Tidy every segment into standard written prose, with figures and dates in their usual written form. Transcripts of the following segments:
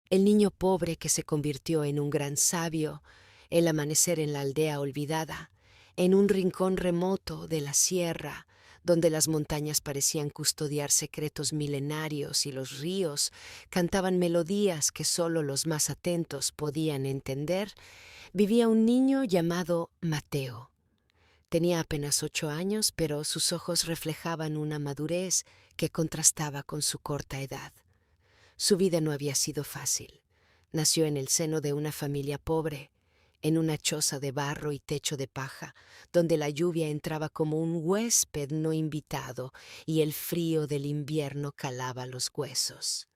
El niño pobre que se convirtió en un gran sabio, el amanecer en la aldea olvidada, en un rincón remoto de la sierra, donde las montañas parecían custodiar secretos milenarios y los ríos cantaban melodías que sólo los más atentos podían entender, vivía un niño llamado Mateo. Tenía apenas 8 años, pero sus ojos reflejaban una madurez que contrastaba con su corta edad. Su vida no había sido fácil. Nació en el seno de una familia pobre, en una choza de barro y techo de paja, donde la lluvia entraba como un huésped no invitado y el frío del invierno calaba los huesos.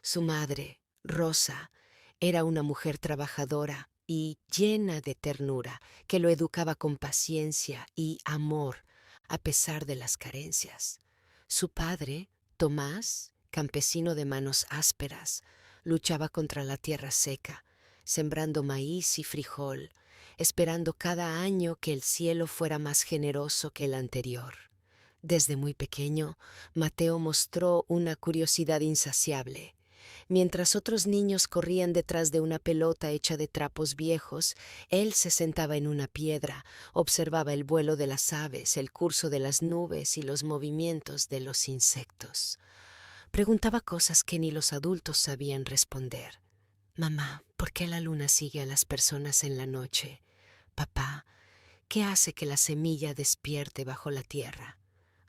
Su madre, Rosa, era una mujer trabajadora y llena de ternura, que lo educaba con paciencia y amor, a pesar de las carencias. Su padre, Tomás, campesino de manos ásperas, luchaba contra la tierra seca, sembrando maíz y frijol, esperando cada año que el cielo fuera más generoso que el anterior. Desde muy pequeño, Mateo mostró una curiosidad insaciable. Mientras otros niños corrían detrás de una pelota hecha de trapos viejos, él se sentaba en una piedra, observaba el vuelo de las aves, el curso de las nubes y los movimientos de los insectos. Preguntaba cosas que ni los adultos sabían responder. Mamá, ¿por qué la luna sigue a las personas en la noche? Papá, ¿qué hace que la semilla despierte bajo la tierra?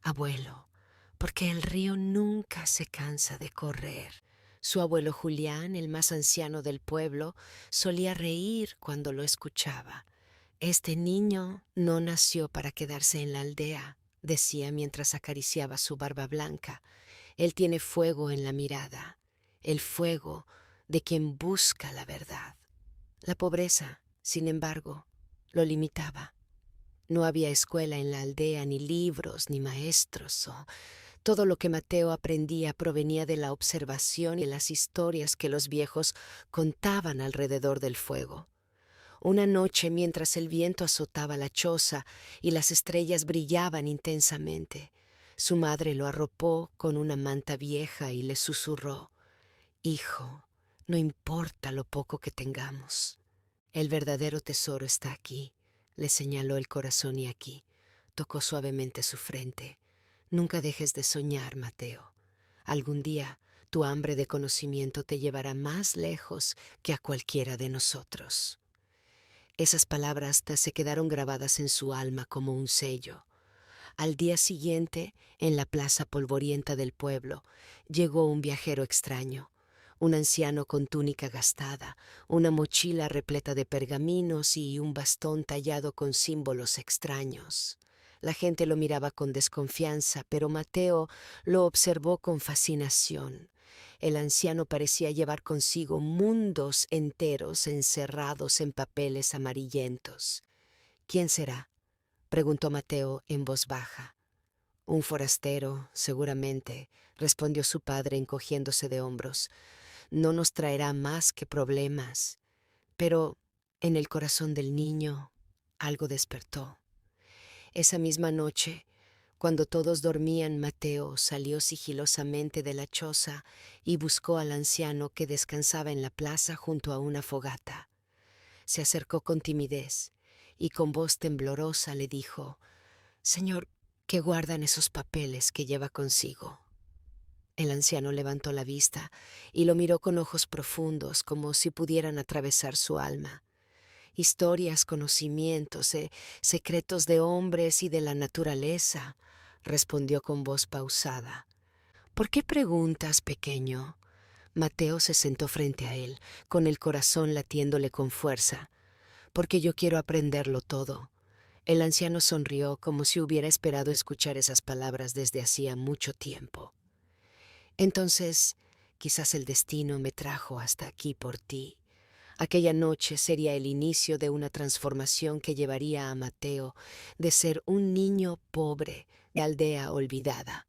Abuelo, ¿por qué el río nunca se cansa de correr? Su abuelo Julián, el más anciano del pueblo, solía reír cuando lo escuchaba. Este niño no nació para quedarse en la aldea, decía mientras acariciaba su barba blanca. Él tiene fuego en la mirada, el fuego de quien busca la verdad. La pobreza, sin embargo, lo limitaba. No había escuela en la aldea, ni libros, ni maestros. Todo lo que Mateo aprendía provenía de la observación y de las historias que los viejos contaban alrededor del fuego. Una noche, mientras el viento azotaba la choza y las estrellas brillaban intensamente, su madre lo arropó con una manta vieja y le susurró: «Hijo, no importa lo poco que tengamos. El verdadero tesoro está aquí», le señaló el corazón y aquí. Tocó suavemente su frente. «Nunca dejes de soñar, Mateo. Algún día tu hambre de conocimiento te llevará más lejos que a cualquiera de nosotros». Esas palabras se quedaron grabadas en su alma como un sello. Al día siguiente, en la plaza polvorienta del pueblo, llegó un viajero extraño, un anciano con túnica gastada, una mochila repleta de pergaminos y un bastón tallado con símbolos extraños. La gente lo miraba con desconfianza, pero Mateo lo observó con fascinación. El anciano parecía llevar consigo mundos enteros encerrados en papeles amarillentos. «¿Quién será?», preguntó Mateo en voz baja. «Un forastero, seguramente», respondió su padre encogiéndose de hombros. «No nos traerá más que problemas». Pero en el corazón del niño algo despertó. Esa misma noche, cuando todos dormían, Mateo salió sigilosamente de la choza y buscó al anciano que descansaba en la plaza junto a una fogata. Se acercó con timidez y con voz temblorosa le dijo: «Señor, ¿qué guardan esos papeles que lleva consigo?». El anciano levantó la vista y lo miró con ojos profundos, como si pudieran atravesar su alma. «Historias, conocimientos, secretos de hombres y de la naturaleza», respondió con voz pausada. «¿Por qué preguntas, pequeño?». Mateo se sentó frente a él, con el corazón latiéndole con fuerza. «Porque yo quiero aprenderlo todo». El anciano sonrió como si hubiera esperado escuchar esas palabras desde hacía mucho tiempo. «Entonces, quizás el destino me trajo hasta aquí por ti». Aquella noche sería el inicio de una transformación que llevaría a Mateo de ser un niño pobre de aldea olvidada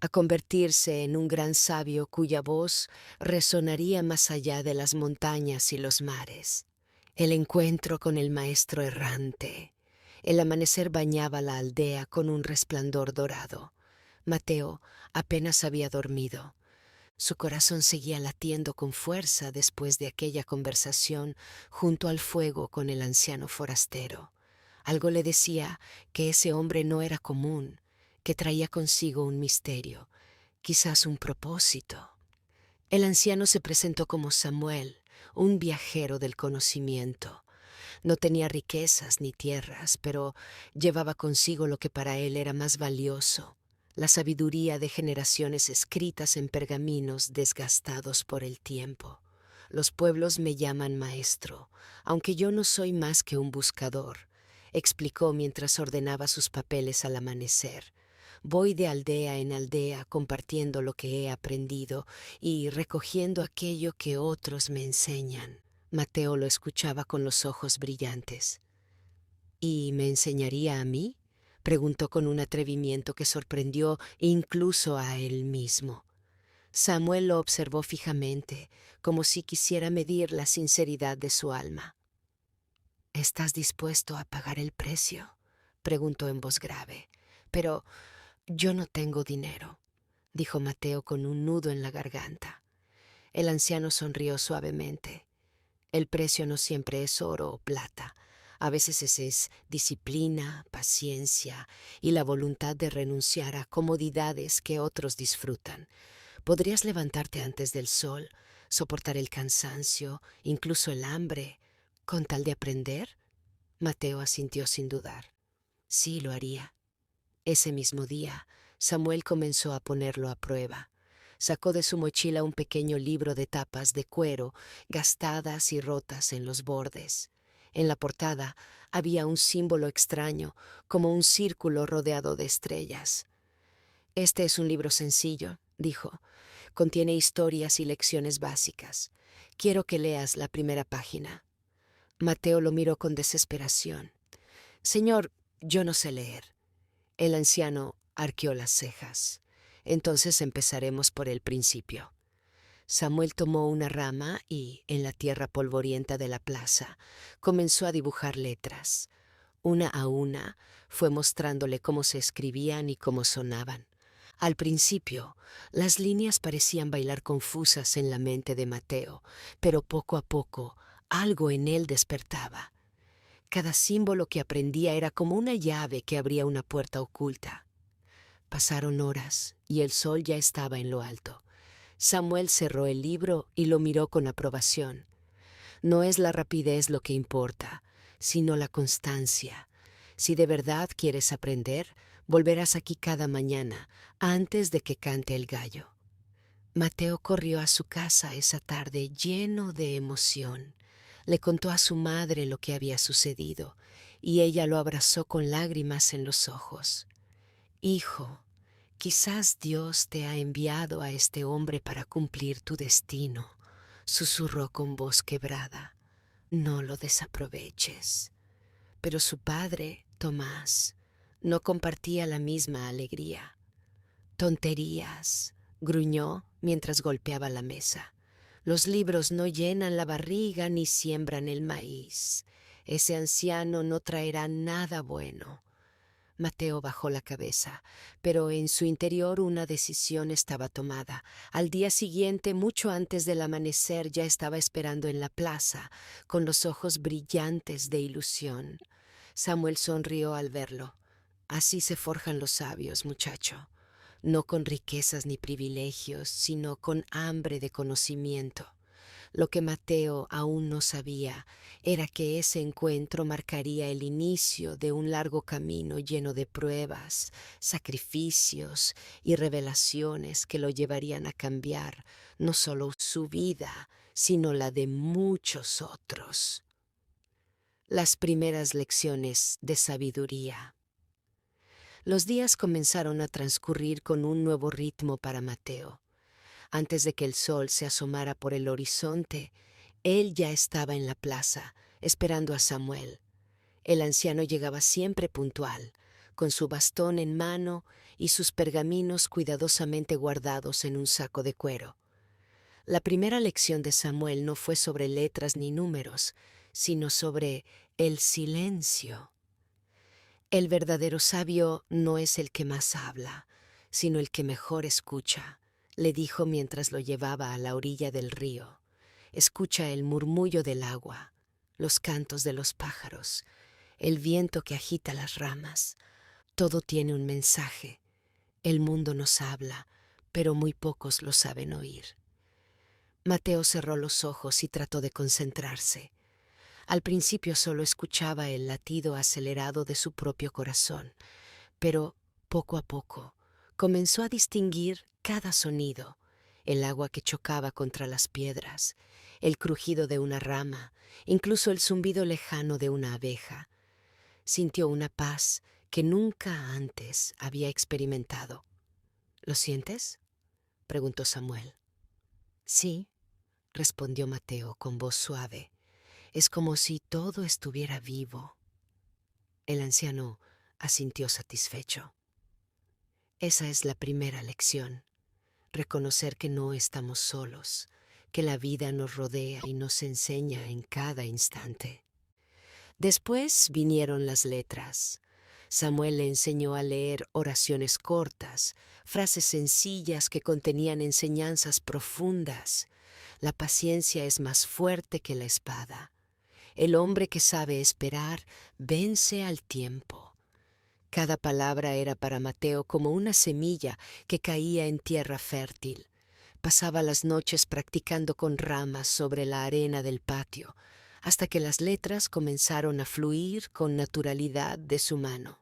a convertirse en un gran sabio cuya voz resonaría más allá de las montañas y los mares. El encuentro con el maestro errante. El amanecer bañaba la aldea con un resplandor dorado. Mateo apenas había dormido. Su corazón seguía latiendo con fuerza después de aquella conversación junto al fuego con el anciano forastero. Algo le decía que ese hombre no era común, que traía consigo un misterio, quizás un propósito. El anciano se presentó como Samuel, un viajero del conocimiento. No tenía riquezas ni tierras, pero llevaba consigo lo que para él era más valioso, la sabiduría de generaciones escritas en pergaminos desgastados por el tiempo. Los pueblos me llaman maestro, aunque yo no soy más que un buscador, explicó mientras ordenaba sus papeles al amanecer. Voy de aldea en aldea compartiendo lo que he aprendido y recogiendo aquello que otros me enseñan. Mateo lo escuchaba con los ojos brillantes. ¿Y me enseñaría a mí? Preguntó con un atrevimiento que sorprendió incluso a él mismo. Samuel lo observó fijamente, como si quisiera medir la sinceridad de su alma. ¿Estás dispuesto a pagar el precio?, preguntó en voz grave. Pero yo no tengo dinero, dijo Mateo con un nudo en la garganta. El anciano sonrió suavemente. El precio no siempre es oro o plata. A veces es disciplina, paciencia y la voluntad de renunciar a comodidades que otros disfrutan. Podrías levantarte antes del sol, soportar el cansancio, incluso el hambre, con tal de aprender. Mateo asintió sin dudar. Sí, lo haría. Ese mismo día, Samuel comenzó a ponerlo a prueba. Sacó de su mochila un pequeño libro de tapas de cuero, gastadas y rotas en los bordes. En la portada había un símbolo extraño, como un círculo rodeado de estrellas. Este es un libro sencillo, dijo. Contiene historias y lecciones básicas. Quiero que leas la primera página. Mateo lo miró con desesperación. Señor, yo no sé leer. El anciano arqueó las cejas. Entonces empezaremos por el principio. Samuel tomó una rama y, en la tierra polvorienta de la plaza, comenzó a dibujar letras. Una a una fue mostrándole cómo se escribían y cómo sonaban. Al principio, las líneas parecían bailar confusas en la mente de Mateo, pero poco a poco algo en él despertaba. Cada símbolo que aprendía era como una llave que abría una puerta oculta. Pasaron horas y el sol ya estaba en lo alto. Samuel cerró el libro y lo miró con aprobación. No es la rapidez lo que importa, sino la constancia. Si de verdad quieres aprender, volverás aquí cada mañana, antes de que cante el gallo. Mateo corrió a su casa esa tarde lleno de emoción. Le contó a su madre lo que había sucedido, y ella lo abrazó con lágrimas en los ojos. Hijo, quizás Dios te ha enviado a este hombre para cumplir tu destino, susurró con voz quebrada. No lo desaproveches. Pero su padre, Tomás, no compartía la misma alegría. Tonterías, gruñó mientras golpeaba la mesa. Los libros no llenan la barriga ni siembran el maíz. Ese anciano no traerá nada bueno. Mateo bajó la cabeza, pero en su interior una decisión estaba tomada. Al día siguiente, mucho antes del amanecer, ya estaba esperando en la plaza, con los ojos brillantes de ilusión. Samuel sonrió al verlo. Así se forjan los sabios, muchacho. No con riquezas ni privilegios, sino con hambre de conocimiento. Lo que Mateo aún no sabía era que ese encuentro marcaría el inicio de un largo camino lleno de pruebas, sacrificios y revelaciones que lo llevarían a cambiar no solo su vida, sino la de muchos otros. Las primeras lecciones de sabiduría. Los días comenzaron a transcurrir con un nuevo ritmo para Mateo. Antes de que el sol se asomara por el horizonte, él ya estaba en la plaza, esperando a Samuel. El anciano llegaba siempre puntual, con su bastón en mano y sus pergaminos cuidadosamente guardados en un saco de cuero. La primera lección de Samuel no fue sobre letras ni números, sino sobre el silencio. El verdadero sabio no es el que más habla, sino el que mejor escucha. le dijo mientras lo llevaba a la orilla del río. Escucha el murmullo del agua, los cantos de los pájaros, el viento que agita las ramas. Todo tiene un mensaje. El mundo nos habla, pero muy pocos lo saben oír. Mateo cerró los ojos y trató de concentrarse. Al principio solo escuchaba el latido acelerado de su propio corazón, pero poco a poco comenzó a distinguir cada sonido: el agua que chocaba contra las piedras, el crujido de una rama, incluso el zumbido lejano de una abeja. Sintió una paz que nunca antes había experimentado. ¿Lo sientes?, preguntó Samuel. Sí, respondió Mateo con voz suave. Es como si todo estuviera vivo. El anciano asintió satisfecho. Esa es la primera lección: reconocer que no estamos solos, que la vida nos rodea y nos enseña en cada instante. Después vinieron las letras. Samuel le enseñó a leer oraciones cortas, frases sencillas que contenían enseñanzas profundas. La paciencia es más fuerte que la espada. El hombre que sabe esperar vence al tiempo. Cada palabra era para Mateo como una semilla que caía en tierra fértil. Pasaba las noches practicando con ramas sobre la arena del patio, hasta que las letras comenzaron a fluir con naturalidad de su mano.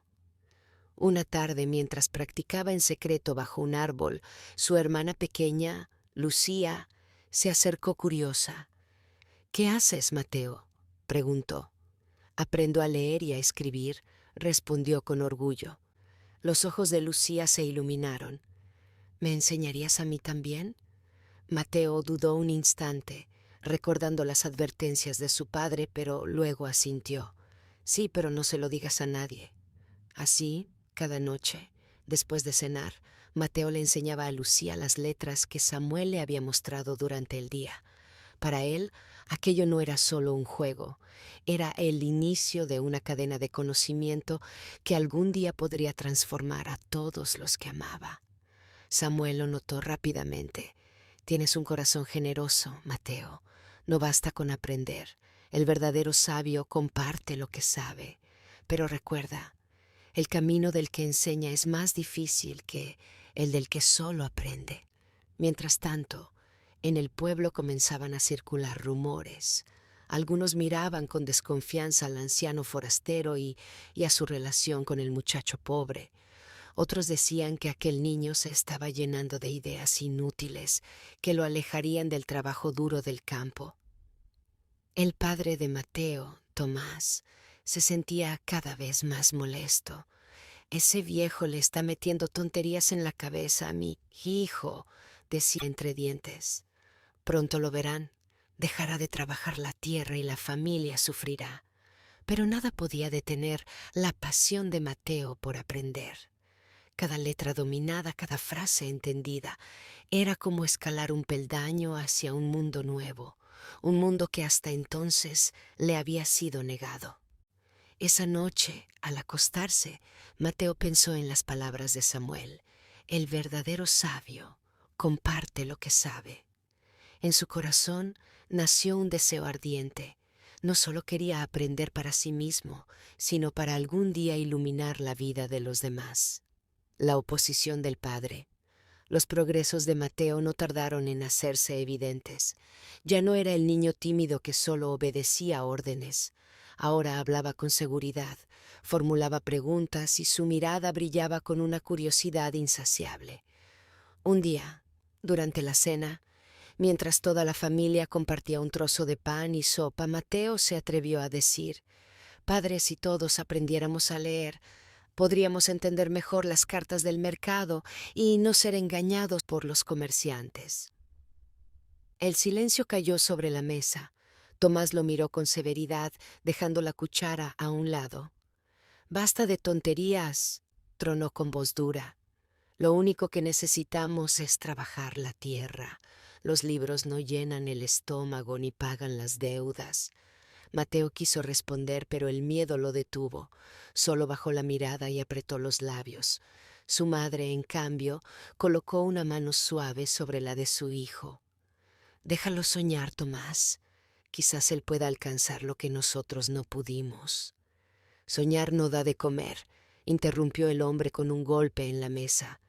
Una tarde, mientras practicaba en secreto bajo un árbol, su hermana pequeña, Lucía, se acercó curiosa. «¿Qué haces, Mateo?», preguntó. «Aprendo a leer y a escribir», respondió con orgullo. Los ojos de Lucía se iluminaron. «¿Me enseñarías a mí también?». Mateo dudó un instante, recordando las advertencias de su padre, pero luego asintió. «Sí, pero no se lo digas a nadie». Así, cada noche, después de cenar, Mateo le enseñaba a Lucía las letras que Samuel le había mostrado durante el día. Para él, aquello no era solo un juego, era el inicio de una cadena de conocimiento que algún día podría transformar a todos los que amaba. Samuel lo notó rápidamente. «Tienes un corazón generoso, Mateo. No basta con aprender. El verdadero sabio comparte lo que sabe. Pero recuerda, el camino del que enseña es más difícil que el del que solo aprende». Mientras tanto, en el pueblo comenzaban a circular rumores. Algunos miraban con desconfianza al anciano forastero y a su relación con el muchacho pobre. Otros decían que aquel niño se estaba llenando de ideas inútiles que lo alejarían del trabajo duro del campo. El padre de Mateo, Tomás, se sentía cada vez más molesto. «Ese viejo le está metiendo tonterías en la cabeza a mi hijo», decía entre dientes. «Pronto lo verán. Dejará de trabajar la tierra y la familia sufrirá». Pero nada podía detener la pasión de Mateo por aprender. Cada letra dominada, cada frase entendida, era como escalar un peldaño hacia un mundo nuevo, un mundo que hasta entonces le había sido negado. Esa noche, al acostarse, Mateo pensó en las palabras de Samuel: «El verdadero sabio comparte lo que sabe». En su corazón nació un deseo ardiente. No solo quería aprender para sí mismo, sino para algún día iluminar la vida de los demás. La oposición del padre. Los progresos de Mateo no tardaron en hacerse evidentes. Ya no era el niño tímido que solo obedecía órdenes. Ahora hablaba con seguridad, formulaba preguntas y su mirada brillaba con una curiosidad insaciable. Un día, durante la cena, mientras toda la familia compartía un trozo de pan y sopa, Mateo se atrevió a decir: «Padre, si todos aprendiéramos a leer, podríamos entender mejor las cartas del mercado y no ser engañados por los comerciantes». El silencio cayó sobre la mesa. Tomás lo miró con severidad, dejando la cuchara a un lado. «Basta de tonterías», tronó con voz dura. «Lo único que necesitamos es trabajar la tierra. Los libros no llenan el estómago ni pagan las deudas». Mateo quiso responder, pero el miedo lo detuvo. Solo bajó la mirada y apretó los labios. Su madre, en cambio, colocó una mano suave sobre la de su hijo. Déjalo soñar, Tomás. Quizás él pueda alcanzar lo que nosotros no pudimos. Soñar no da de comer, interrumpió el hombre con un golpe en la mesa.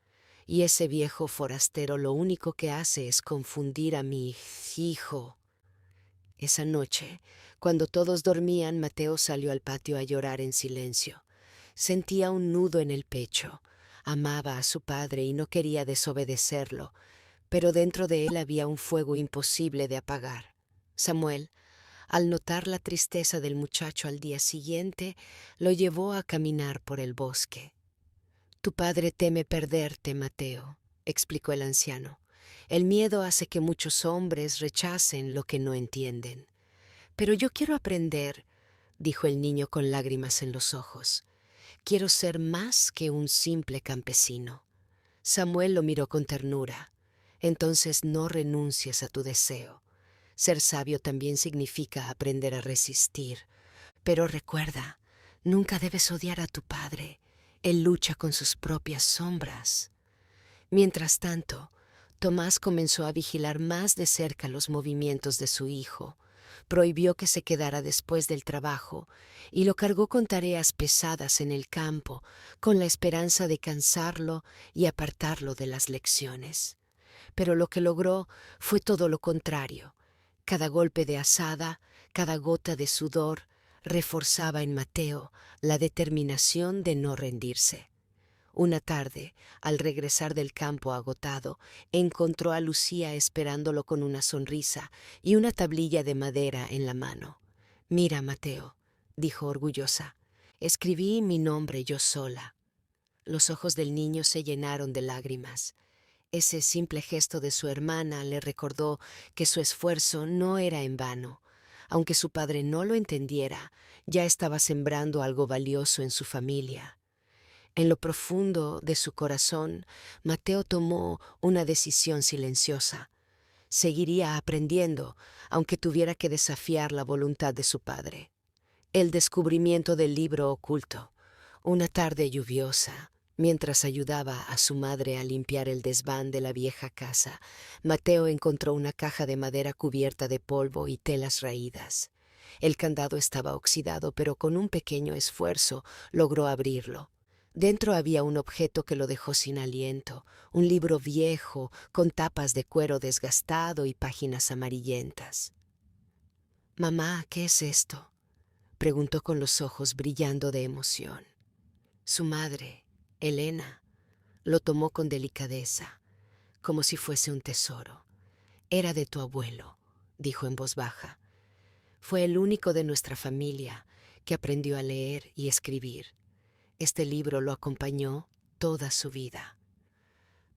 Y ese viejo forastero lo único que hace es confundir a mi hijo. Esa noche, cuando todos dormían, Mateo salió al patio a llorar en silencio. Sentía un nudo en el pecho. Amaba a su padre y no quería desobedecerlo, pero dentro de él había un fuego imposible de apagar. Samuel, al notar la tristeza del muchacho al día siguiente, lo llevó a caminar por el bosque. Tu padre teme perderte, Mateo, explicó el anciano. El miedo hace que muchos hombres rechacen lo que no entienden. Pero yo quiero aprender, dijo el niño con lágrimas en los ojos. Quiero ser más que un simple campesino. Samuel lo miró con ternura. Entonces no renuncies a tu deseo. Ser sabio también significa aprender a resistir. Pero recuerda, nunca debes odiar a tu padre. Él lucha con sus propias sombras. Mientras tanto, Tomás comenzó a vigilar más de cerca los movimientos de su hijo. Prohibió que se quedara después del trabajo y lo cargó con tareas pesadas en el campo, con la esperanza de cansarlo y apartarlo de las lecciones. Pero lo que logró fue todo lo contrario. Cada golpe de azada, cada gota de sudor, reforzaba en Mateo la determinación de no rendirse. Una tarde, al regresar del campo agotado, encontró a Lucía esperándolo con una sonrisa y una tablilla de madera en la mano. Mira, Mateo, dijo orgullosa, escribí mi nombre yo sola. Los ojos del niño se llenaron de lágrimas. Ese simple gesto de su hermana le recordó que su esfuerzo no era en vano. Aunque su padre no lo entendiera, ya estaba sembrando algo valioso en su familia. En lo profundo de su corazón, Mateo tomó una decisión silenciosa. Seguiría aprendiendo, aunque tuviera que desafiar la voluntad de su padre. El descubrimiento del libro oculto. Una tarde lluviosa, mientras ayudaba a su madre a limpiar el desván de la vieja casa, Mateo encontró una caja de madera cubierta de polvo y telas raídas. El candado estaba oxidado, pero con un pequeño esfuerzo logró abrirlo. Dentro había un objeto que lo dejó sin aliento, un libro viejo con tapas de cuero desgastado y páginas amarillentas. «Mamá, ¿qué es esto?», preguntó con los ojos brillando de emoción. Su madre, Elena, lo tomó con delicadeza, como si fuese un tesoro. «Era de tu abuelo», dijo en voz baja. «Fue el único de nuestra familia que aprendió a leer y escribir. Este libro lo acompañó toda su vida».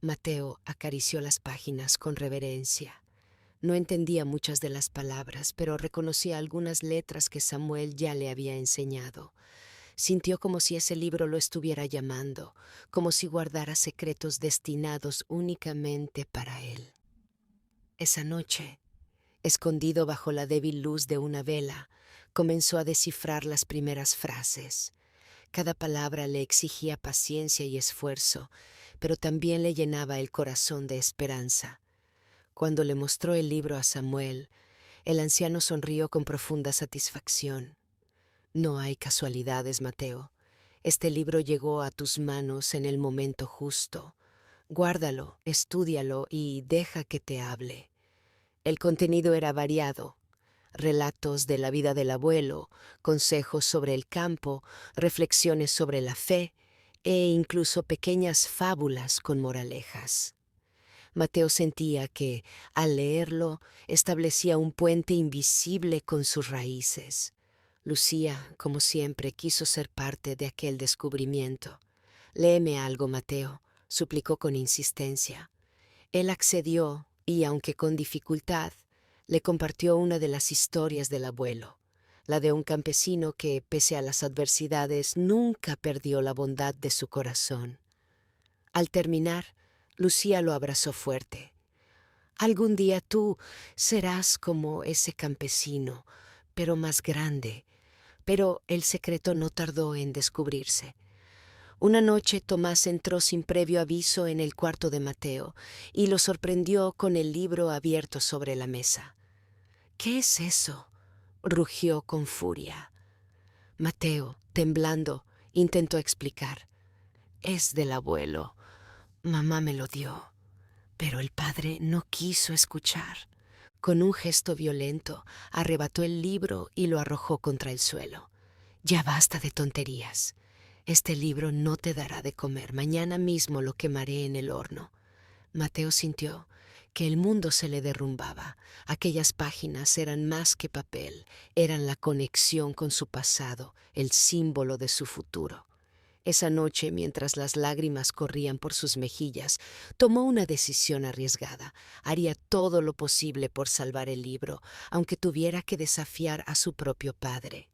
Mateo acarició las páginas con reverencia. No entendía muchas de las palabras, pero reconocía algunas letras que Samuel ya le había enseñado. Sintió como si ese libro lo estuviera llamando, como si guardara secretos destinados únicamente para él. Esa noche, escondido bajo la débil luz de una vela, comenzó a descifrar las primeras frases. Cada palabra le exigía paciencia y esfuerzo, pero también le llenaba el corazón de esperanza. Cuando le mostró el libro a Samuel, el anciano sonrió con profunda satisfacción. «No hay casualidades, Mateo. Este libro llegó a tus manos en el momento justo. Guárdalo, estúdialo y deja que te hable». El contenido era variado. Relatos de la vida del abuelo, consejos sobre el campo, reflexiones sobre la fe e incluso pequeñas fábulas con moralejas. Mateo sentía que, al leerlo, establecía un puente invisible con sus raíces. Lucía, como siempre, quiso ser parte de aquel descubrimiento. «Léeme algo, Mateo», suplicó con insistencia. Él accedió y, aunque con dificultad, le compartió una de las historias del abuelo, la de un campesino que, pese a las adversidades, nunca perdió la bondad de su corazón. Al terminar, Lucía lo abrazó fuerte. «Algún día tú serás como ese campesino, pero más grande». Pero el secreto no tardó en descubrirse. Una noche Tomás entró sin previo aviso en el cuarto de Mateo y lo sorprendió con el libro abierto sobre la mesa. «¿Qué es eso?», rugió con furia. Mateo, temblando, intentó explicar. «Es del abuelo. Mamá me lo dio». Pero el padre no quiso escuchar. Con un gesto violento, arrebató el libro y lo arrojó contra el suelo. «Ya basta de tonterías. Este libro no te dará de comer. Mañana mismo lo quemaré en el horno». Mateo sintió que el mundo se le derrumbaba. Aquellas páginas eran más que papel, eran la conexión con su pasado, el símbolo de su futuro. Esa noche, mientras las lágrimas corrían por sus mejillas, tomó una decisión arriesgada. Haría todo lo posible por salvar el libro, aunque tuviera que desafiar a su propio padre.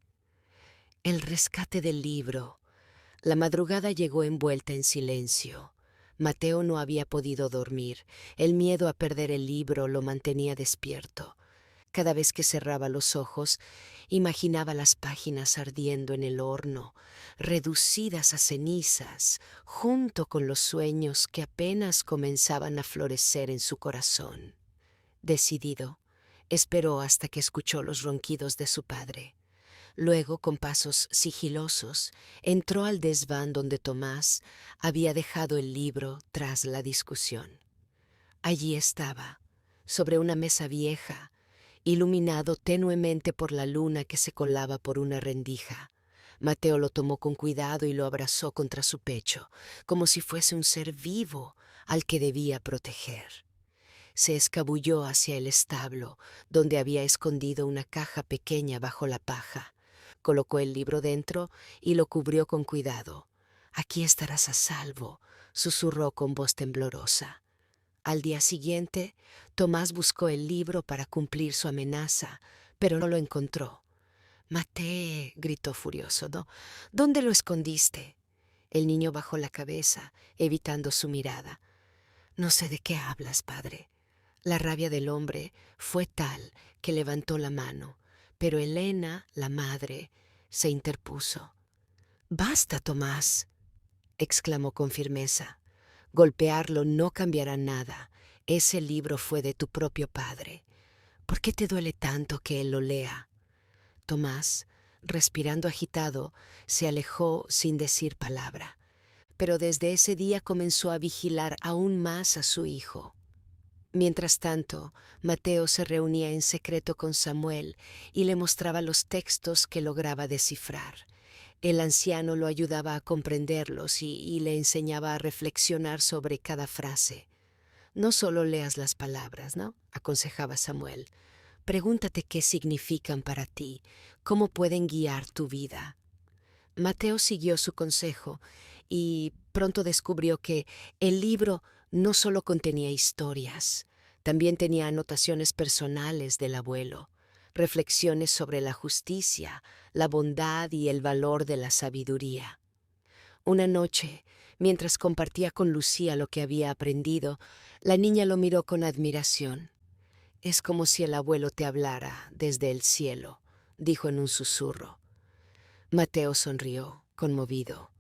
El rescate del libro. La madrugada llegó envuelta en silencio. Mateo no había podido dormir. El miedo a perder el libro lo mantenía despierto. Cada vez que cerraba los ojos, imaginaba las páginas ardiendo en el horno, reducidas a cenizas, junto con los sueños que apenas comenzaban a florecer en su corazón. Decidido, esperó hasta que escuchó los ronquidos de su padre. Luego, con pasos sigilosos, entró al desván donde Tomás había dejado el libro tras la discusión. Allí estaba, sobre una mesa vieja, iluminado tenuemente por la luna que se colaba por una rendija. Mateo lo tomó con cuidado y lo abrazó contra su pecho, como si fuese un ser vivo al que debía proteger. Se escabulló hacia el establo, donde había escondido una caja pequeña bajo la paja. Colocó el libro dentro y lo cubrió con cuidado. «Aquí estarás a salvo», susurró con voz temblorosa. Al día siguiente, Tomás buscó el libro para cumplir su amenaza, pero no lo encontró. «Maté», gritó furioso, «¿no? ¿Dónde lo escondiste?». El niño bajó la cabeza, evitando su mirada. «No sé de qué hablas, padre». La rabia del hombre fue tal que levantó la mano, pero Elena, la madre, se interpuso. «Basta, Tomás», exclamó con firmeza. «Golpearlo no cambiará nada. Ese libro fue de tu propio padre. ¿Por qué te duele tanto que él lo lea?». Tomás, respirando agitado, se alejó sin decir palabra. Pero desde ese día comenzó a vigilar aún más a su hijo. Mientras tanto, Mateo se reunía en secreto con Samuel y le mostraba los textos que lograba descifrar. El anciano lo ayudaba a comprenderlos y le enseñaba a reflexionar sobre cada frase. «No solo leas las palabras, ¿no?», aconsejaba Samuel. «Pregúntate qué significan para ti, cómo pueden guiar tu vida». Mateo siguió su consejo y pronto descubrió que el libro no solo contenía historias, también tenía anotaciones personales del abuelo, reflexiones sobre la justicia, la bondad y el valor de la sabiduría. Una noche, mientras compartía con Lucía lo que había aprendido, la niña lo miró con admiración. «Es como si el abuelo te hablara desde el cielo», dijo en un susurro. Mateo sonrió, conmovido.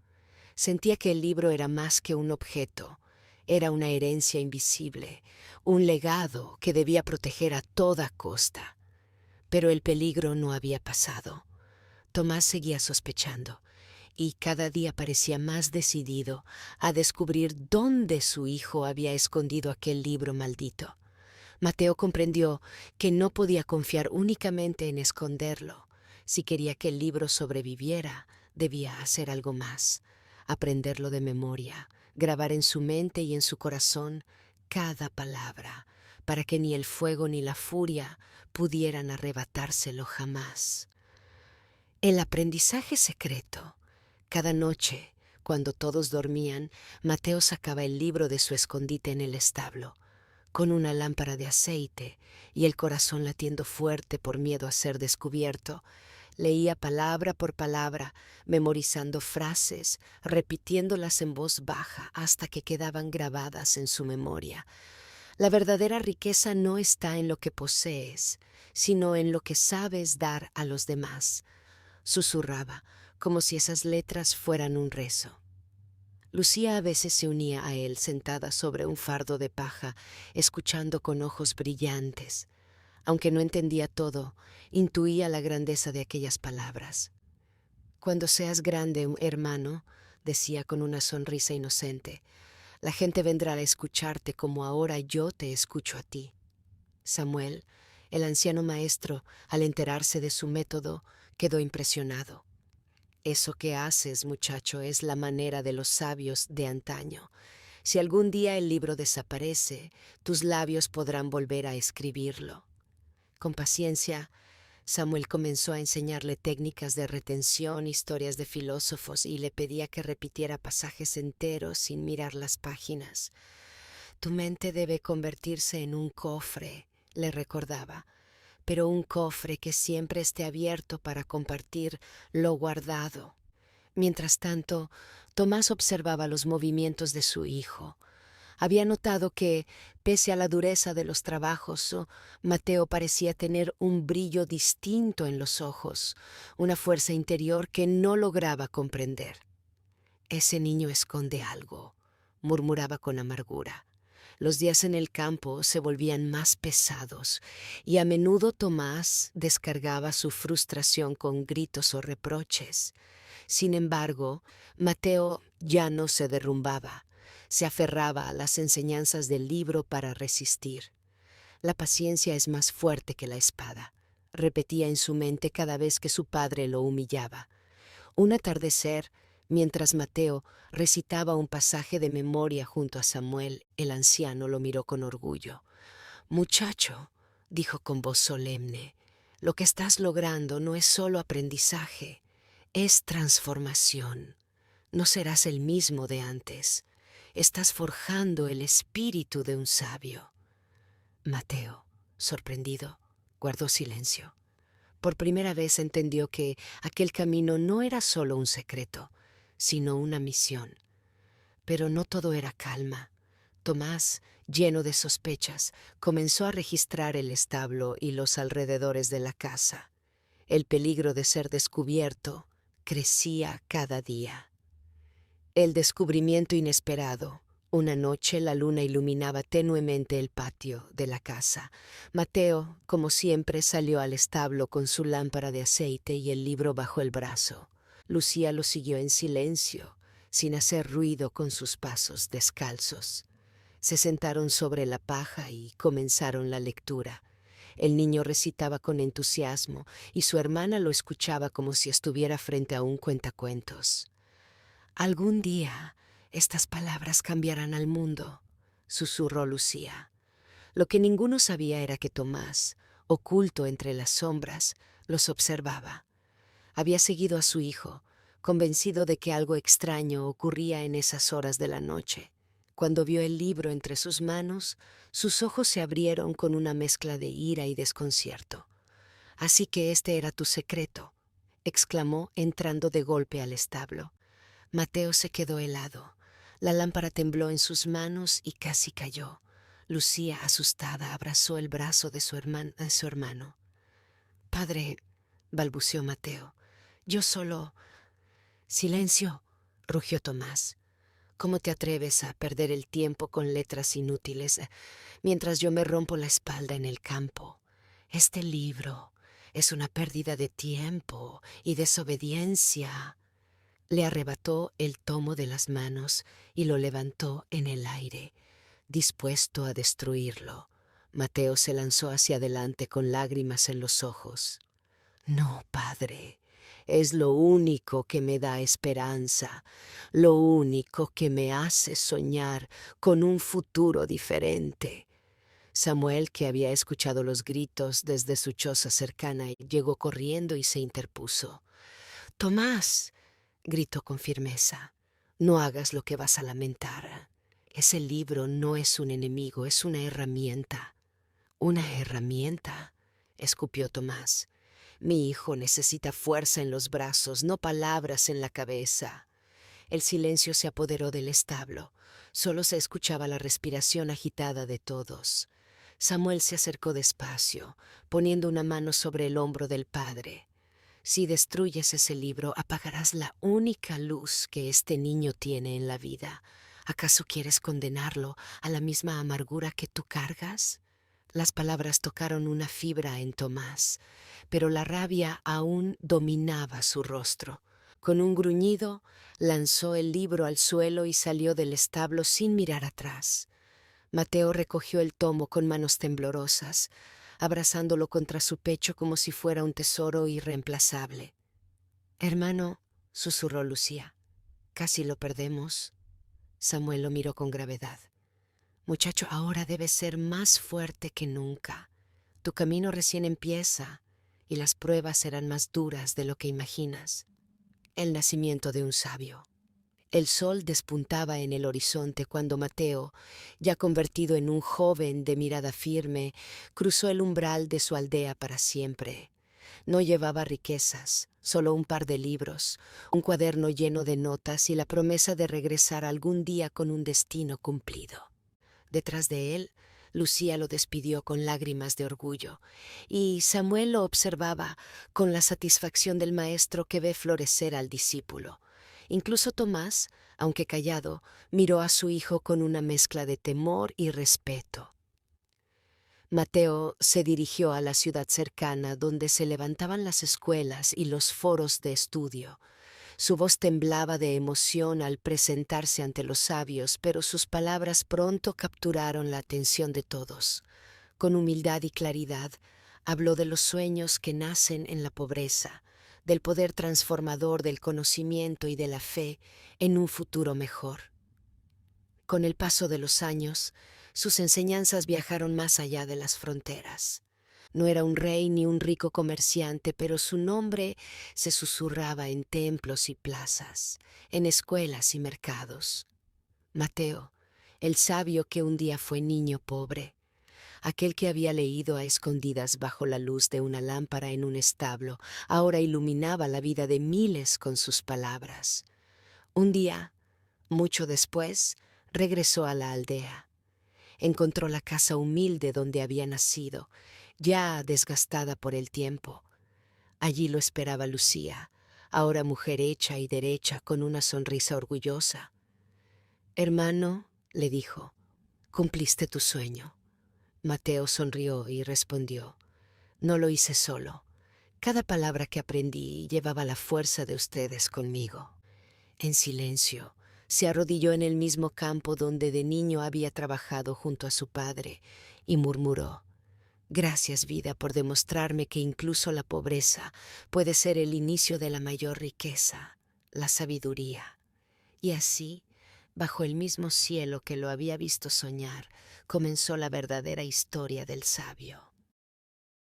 Sentía que el libro era más que un objeto, era una herencia invisible, un legado que debía proteger a toda costa. Pero el peligro no había pasado. Tomás seguía sospechando, y cada día parecía más decidido a descubrir dónde su hijo había escondido aquel libro maldito. Mateo comprendió que no podía confiar únicamente en esconderlo. Si quería que el libro sobreviviera, debía hacer algo más, aprenderlo de memoria, grabar en su mente y en su corazón cada palabra, para que ni el fuego ni la furia pudieran arrebatárselo jamás. El aprendizaje secreto. Cada noche, cuando todos dormían, Mateo sacaba el libro de su escondite en el establo, con una lámpara de aceite y el corazón latiendo fuerte por miedo a ser descubierto. Leía palabra por palabra, memorizando frases, repitiéndolas en voz baja hasta que quedaban grabadas en su memoria. La verdadera riqueza no está en lo que posees, sino en lo que sabes dar a los demás, susurraba, como si esas letras fueran un rezo. Lucía a veces se unía a él sentada sobre un fardo de paja, escuchando con ojos brillantes. Aunque no entendía todo, intuía la grandeza de aquellas palabras. Cuando seas grande, hermano, decía con una sonrisa inocente, la gente vendrá a escucharte como ahora yo te escucho a ti. Samuel, el anciano maestro, al enterarse de su método, quedó impresionado. Eso que haces, muchacho, es la manera de los sabios de antaño. Si algún día el libro desaparece, tus labios podrán volver a escribirlo. Con paciencia, Samuel comenzó a enseñarle técnicas de retención, historias de filósofos y le pedía que repitiera pasajes enteros sin mirar las páginas. Tu mente debe convertirse en un cofre, le recordaba, pero un cofre que siempre esté abierto para compartir lo guardado. Mientras tanto, Tomás observaba los movimientos de su hijo. Había notado que, pese a la dureza de los trabajos, Mateo parecía tener un brillo distinto en los ojos, una fuerza interior que no lograba comprender. Ese niño esconde algo, murmuraba con amargura. Los días en el campo se volvían más pesados y a menudo Tomás descargaba su frustración con gritos o reproches. Sin embargo, Mateo ya no se derrumbaba, se aferraba a las enseñanzas del libro para resistir. La paciencia es más fuerte que la espada, repetía en su mente cada vez que su padre lo humillaba. Un atardecer, mientras Mateo recitaba un pasaje de memoria junto a Samuel, el anciano lo miró con orgullo. Muchacho, dijo con voz solemne, lo que estás logrando no es solo aprendizaje, es transformación. No serás el mismo de antes. Estás forjando el espíritu de un sabio. Mateo, sorprendido, guardó silencio. Por primera vez entendió que aquel camino no era solo un secreto, sino una misión. Pero no todo era calma. Tomás, lleno de sospechas, comenzó a registrar el establo y los alrededores de la casa. El peligro de ser descubierto crecía cada día. El descubrimiento inesperado. Una noche la luna iluminaba tenuemente el patio de la casa. Mateo, como siempre, salió al establo con su lámpara de aceite y el libro bajo el brazo. Lucía lo siguió en silencio, sin hacer ruido con sus pasos descalzos. Se sentaron sobre la paja y comenzaron la lectura. El niño recitaba con entusiasmo y su hermana lo escuchaba como si estuviera frente a un cuentacuentos. Algún día estas palabras cambiarán al mundo, susurró Lucía. Lo que ninguno sabía era que Tomás, oculto entre las sombras, los observaba. Había seguido a su hijo, convencido de que algo extraño ocurría en esas horas de la noche. Cuando vio el libro entre sus manos, sus ojos se abrieron con una mezcla de ira y desconcierto. «Así que este era tu secreto», exclamó entrando de golpe al establo. Mateo se quedó helado. La lámpara tembló en sus manos y casi cayó. Lucía, asustada, abrazó el brazo de su hermano. «Padre», balbuceó Mateo, «yo solo...» «Silencio», rugió Tomás. «¿Cómo te atreves a perder el tiempo con letras inútiles mientras yo me rompo la espalda en el campo? Este libro es una pérdida de tiempo y desobediencia». Le arrebató el tomo de las manos y lo levantó en el aire, dispuesto a destruirlo. Mateo se lanzó hacia adelante con lágrimas en los ojos. «No, padre, es lo único que me da esperanza, lo único que me hace soñar con un futuro diferente». Samuel, que había escuchado los gritos desde su choza cercana, llegó corriendo y se interpuso. «Tomás», gritó con firmeza, «no hagas lo que vas a lamentar. Ese libro no es un enemigo, es una herramienta». «¿Una herramienta?», escupió Tomás. «Mi hijo necesita fuerza en los brazos, no palabras en la cabeza». El silencio se apoderó del establo. Solo se escuchaba la respiración agitada de todos. Samuel se acercó despacio, poniendo una mano sobre el hombro del padre. Si destruyes ese libro, apagarás la única luz que este niño tiene en la vida. ¿Acaso quieres condenarlo a la misma amargura que tú cargas? Las palabras tocaron una fibra en Tomás, pero la rabia aún dominaba su rostro. Con un gruñido, lanzó el libro al suelo y salió del establo sin mirar atrás. Mateo recogió el tomo con manos temblorosas, abrazándolo contra su pecho como si fuera un tesoro irreemplazable. «Hermano», susurró Lucía, «casi lo perdemos». Samuel lo miró con gravedad. «Muchacho, ahora debes ser más fuerte que nunca. Tu camino recién empieza y las pruebas serán más duras de lo que imaginas». El nacimiento de un sabio. El sol despuntaba en el horizonte cuando Mateo, ya convertido en un joven de mirada firme, cruzó el umbral de su aldea para siempre. No llevaba riquezas, solo un par de libros, un cuaderno lleno de notas y la promesa de regresar algún día con un destino cumplido. Detrás de él, Lucía lo despidió con lágrimas de orgullo, y Samuel lo observaba con la satisfacción del maestro que ve florecer al discípulo. Incluso Tomás, aunque callado, miró a su hijo con una mezcla de temor y respeto. Mateo se dirigió a la ciudad cercana donde se levantaban las escuelas y los foros de estudio. Su voz temblaba de emoción al presentarse ante los sabios, pero sus palabras pronto capturaron la atención de todos. Con humildad y claridad, habló de los sueños que nacen en la pobreza, del poder transformador del conocimiento y de la fe en un futuro mejor. Con el paso de los años, sus enseñanzas viajaron más allá de las fronteras. No era un rey ni un rico comerciante, pero su nombre se susurraba en templos y plazas, en escuelas y mercados. Mateo, el sabio que un día fue niño pobre, aquel que había leído a escondidas bajo la luz de una lámpara en un establo, ahora iluminaba la vida de miles con sus palabras. Un día, mucho después, regresó a la aldea. Encontró la casa humilde donde había nacido, ya desgastada por el tiempo. Allí lo esperaba Lucía, ahora mujer hecha y derecha, con una sonrisa orgullosa. «Hermano», le dijo, «cumpliste tu sueño». Mateo sonrió y respondió, «No lo hice solo. Cada palabra que aprendí llevaba la fuerza de ustedes conmigo». En silencio, se arrodilló en el mismo campo donde de niño había trabajado junto a su padre y murmuró, «Gracias, vida, por demostrarme que incluso la pobreza puede ser el inicio de la mayor riqueza, la sabiduría». Y así, bajo el mismo cielo que lo había visto soñar, comenzó la verdadera historia del sabio.